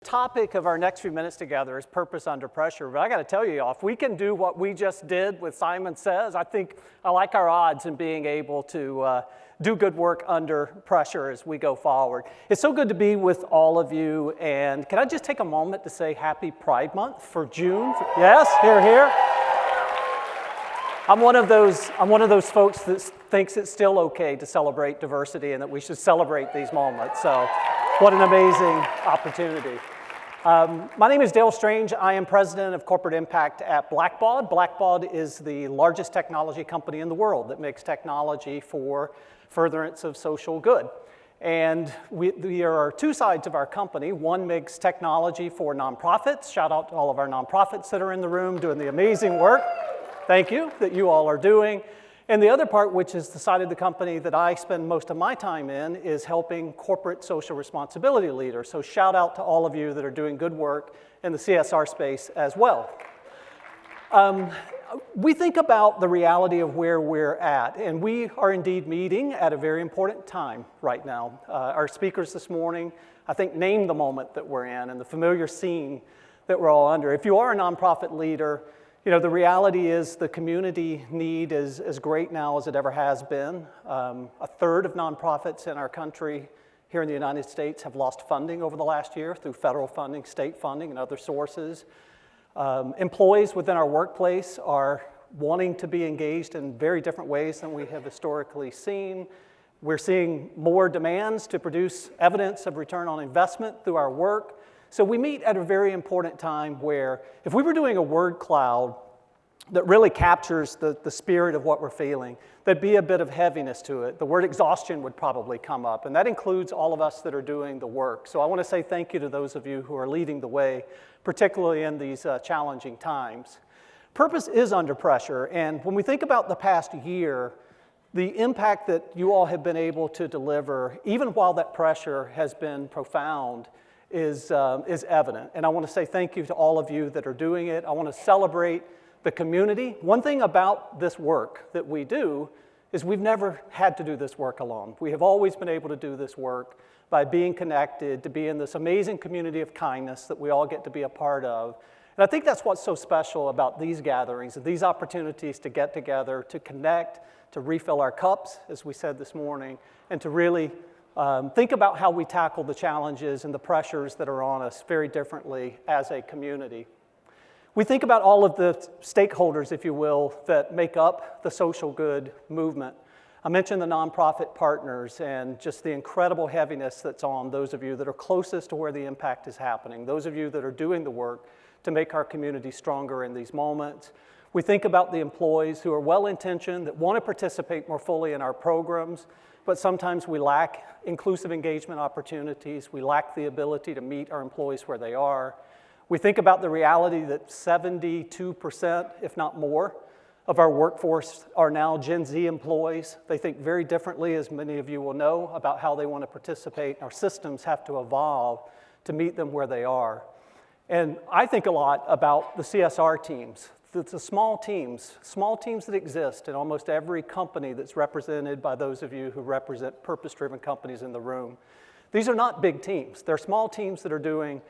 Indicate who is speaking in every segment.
Speaker 1: Topic of our next few minutes together is purpose under pressure. But I got to tell you, if we can do what we just did with Simon Says, I think I like our odds in being able to do good work under pressure as we go forward. It's so good to be with all of you. And can I just take a moment to say Happy Pride Month for June? Yes, here. I'm one of those folks that thinks it's still okay to celebrate diversity and that we should celebrate these moments. So what an amazing opportunity. My name is Dale Strange. I am president of corporate impact at Blackbaud. Blackbaud is the largest technology company in the world that makes technology for furtherance of social good. And there are two sides of our company. One makes technology for nonprofits. Shout out to all of our nonprofits that are in the room doing the amazing work. Thank you that you all are doing. And the other part, which is the side of the company that I spend most of my time in, is helping corporate social responsibility leaders. So shout out to all of you that are doing good work in the CSR space as well. We think about the reality of where we're at, and we are indeed meeting at a very important time right now. Our speakers this morning, I think, named the moment that we're in and the familiar scene that we're all under. If you are a nonprofit leader, you know, the reality is the community need is as great now as it ever has been. A third of nonprofits in our country here in the United States have lost funding over the last year through federal funding, state funding, and other sources. Employees within our workplace are wanting to be engaged in very different ways than we have historically seen. We're seeing more demands to produce evidence of return on investment through our work. So we meet at a very important time where if we were doing a word cloud that really captures the spirit of what we're feeling, there'd be a bit of heaviness to it. The word exhaustion would probably come up, and that includes all of us that are doing the work. So I want to say thank you to those of you who are leading the way, particularly in these challenging times. Purpose is under pressure, and when we think about the past year, the impact that you all have been able to deliver, even while that pressure has been profound, is evident. And I want to say thank you to all of you that are doing it. I want to celebrate the community. One thing about this work that we do is we've never had to do this work alone. We have always been able to do this work by being connected, to be in this amazing community of kindness that we all get to be a part of. And I think that's what's so special about these gatherings, these opportunities to get together, to connect, to refill our cups, as we said this morning, and to really think about how we tackle the challenges and the pressures that are on us very differently as a community. We think about all of the stakeholders, if you will, that make up the social good movement. I mentioned the nonprofit partners and just the incredible heaviness that's on those of you that are closest to where the impact is happening, those of you that are doing the work to make our community stronger in these moments. We think about the employees who are well-intentioned, that want to participate more fully in our programs, but sometimes we lack inclusive engagement opportunities. We lack the ability to meet our employees where they are. We think about the reality that 72%, if not more, of our workforce are now Gen Z employees. They think very differently, as many of you will know, about how they want to participate. Our systems have to evolve to meet them where they are. And I think a lot about the CSR teams. The small teams that exist in almost every company that's represented by those of you who represent purpose-driven companies in the room. These are not big teams. They're small teams that are doing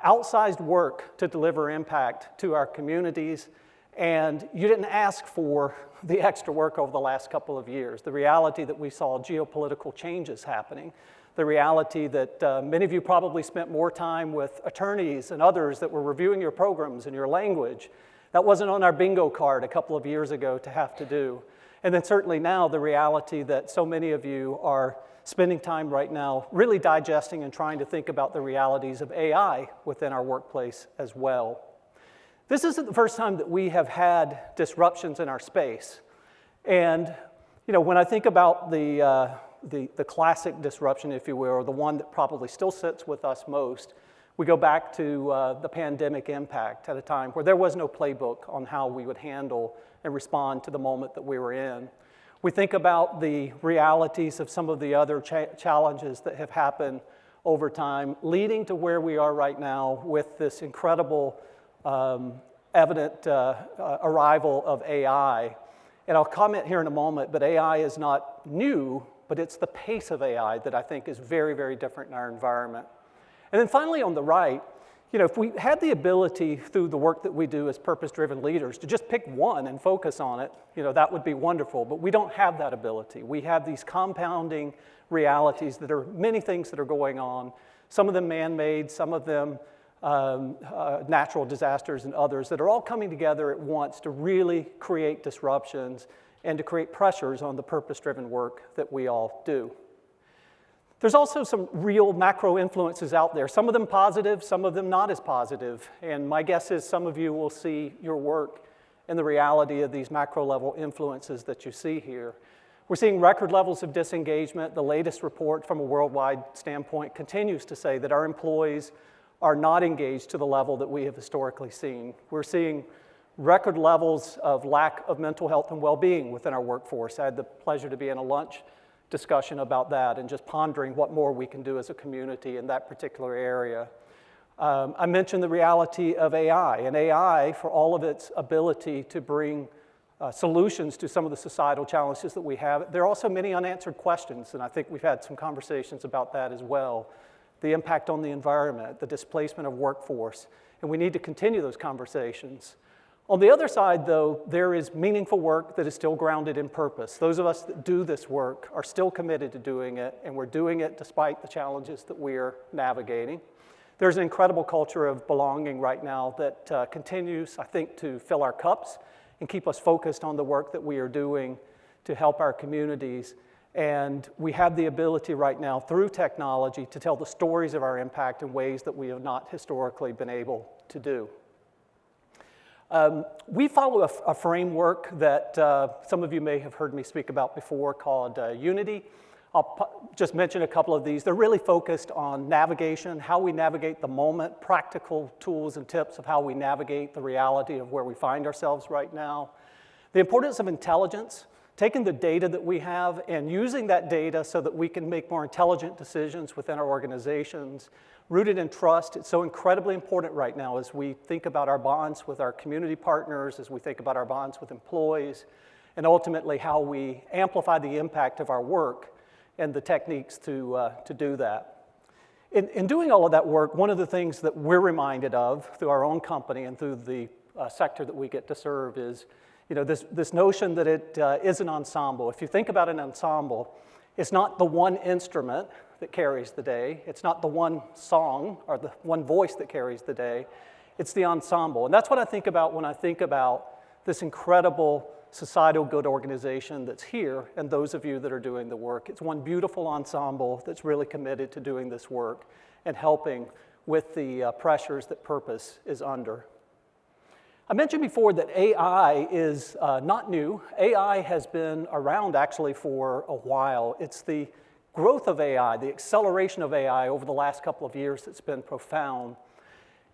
Speaker 1: outsized work to deliver impact to our communities, and you didn't ask for the extra work over the last couple of years. The reality that we saw geopolitical changes happening, the reality that many of you probably spent more time with attorneys and others that were reviewing your programs and your language. That wasn't on our bingo card a couple of years ago to have to do. And then certainly now the reality that so many of you are spending time right now really digesting and trying to think about the realities of AI within our workplace as well. This isn't the first time that we have had disruptions in our space. And you know, when I think about the classic disruption, if you will, or the one that probably still sits with us most, we go back to the pandemic impact at a time where there was no playbook on how we would handle and respond to the moment that we were in. We think about the realities of some of the other challenges that have happened over time, leading to where we are right now with this incredible, evident arrival of AI. And I'll comment here in a moment, but AI is not new, but it's the pace of AI that I think is very, very different in our environment. And then finally on the right, if we had the ability through the work that we do as purpose-driven leaders to just pick one and focus on it, that would be wonderful, but we don't have that ability. We have these compounding realities that are many things that are going on, some of them man-made, some of them natural disasters and others that are all coming together at once to really create disruptions and to create pressures on the purpose-driven work that we all do. There's also some real macro influences out there, some of them positive, some of them not as positive, and my guess is some of you will see your work in the reality of these macro level influences that you see here. We're seeing record levels of disengagement. The latest report from a worldwide standpoint continues to say that our employees are not engaged to the level that we have historically seen. We're seeing record levels of lack of mental health and well-being within our workforce. I had the pleasure to be in a lunch discussion about that and just pondering what more we can do as a community in that particular area. I mentioned the reality of AI, and AI, for all of its ability to bring solutions to some of the societal challenges that we have, there are also many unanswered questions, and I think we've had some conversations about that as well. The impact on the environment, the displacement of workforce, and we need to continue those conversations. On the other side, though, there is meaningful work that is still grounded in purpose. Those of us that do this work are still committed to doing it, and we're doing it despite the challenges that we're navigating. There's an incredible culture of belonging right now that continues, I think, to fill our cups and keep us focused on the work that we are doing to help our communities. And we have the ability right now, through technology, to tell the stories of our impact in ways that we have not historically been able to do. We follow a framework that some of you may have heard me speak about before called Unity. I'll just mention a couple of these. They're really focused on navigation, how we navigate the moment, practical tools and tips of how we navigate the reality of where we find ourselves right now. The importance of intelligence, taking the data that we have and using that data so that we can make more intelligent decisions within our organizations. Rooted in trust, it's so incredibly important right now as we think about our bonds with our community partners, as we think about our bonds with employees, and ultimately how we amplify the impact of our work and the techniques to do that. In doing all of that work, one of the things that we're reminded of through our own company and through the sector that we get to serve is this notion that it is an ensemble. If you think about an ensemble, it's not the one instrument that carries the day. It's not the one song or the one voice that carries the day. It's the ensemble. And that's what I think about when I think about this incredible societal good organization that's here and those of you that are doing the work. It's one beautiful ensemble that's really committed to doing this work and helping with the pressures that purpose is under. I mentioned before that AI is not new. AI has been around actually for a while. It's the growth of AI, the acceleration of AI over the last couple of years that's been profound.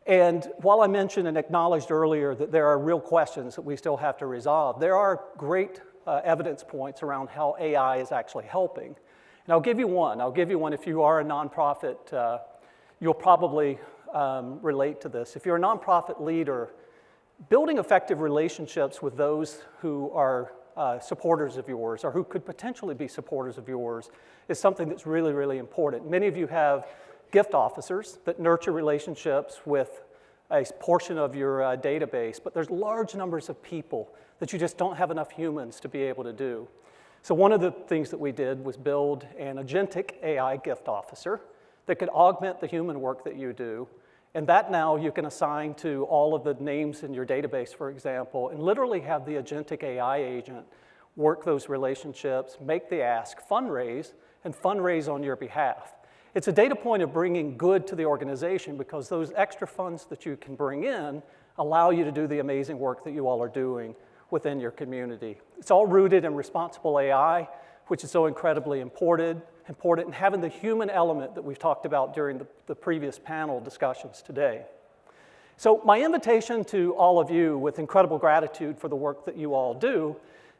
Speaker 1: And while I mentioned and acknowledged earlier that there are real questions that we still have to resolve, there are great evidence points around how AI is actually helping. And I'll give you one. If you are a nonprofit, you'll probably relate to this. If you're a nonprofit leader, building effective relationships with those who are supporters of yours or who could potentially be supporters of yours is something that's really, really important. Many of you have gift officers that nurture relationships with a portion of your database, but there's large numbers of people that you just don't have enough humans to be able to do. So one of the things that we did was build an agentic AI gift officer that could augment the human work that you do. And that now you can assign to all of the names in your database, for example, and literally have the agentic AI agent work those relationships, make the ask, fundraise, and fundraise on your behalf. It's a data point of bringing good to the organization because those extra funds that you can bring in allow you to do the amazing work that you all are doing within your community. It's all rooted in responsible AI, which is so incredibly important, and having the human element that we've talked about during the previous panel discussions today. So my invitation to all of you, with incredible gratitude for the work that you all do,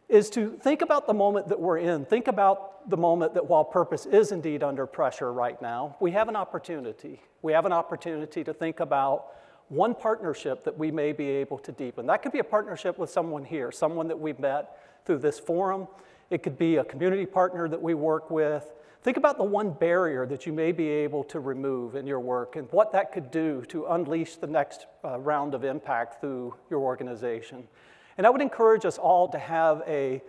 Speaker 1: is to think about the moment that we're in. Think about the moment that while purpose is indeed under pressure right now, we have an opportunity. We have an opportunity to think about one partnership that we may be able to deepen. That could be a partnership with someone here, someone that we've met through this forum. It could be a community partner that we work with, Think about the one barrier that you may be able to remove in your work and what that could do to unleash the next round of impact through your organization. And I would encourage us all to have a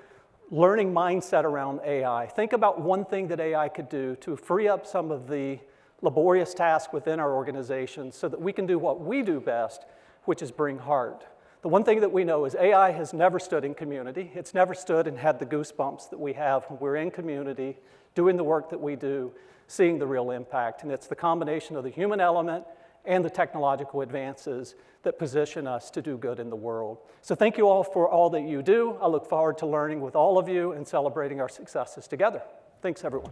Speaker 1: learning mindset around AI. Think about one thing that AI could do to free up some of the laborious tasks within our organization so that we can do what we do best, which is bring heart. The one thing that we know is AI has never stood in community. It's never stood and had the goosebumps that we have when we're in community, doing the work that we do, seeing the real impact. And it's the combination of the human element and the technological advances that position us to do good in the world. So thank you all for all that you do. I look forward to learning with all of you and celebrating our successes together. Thanks, everyone.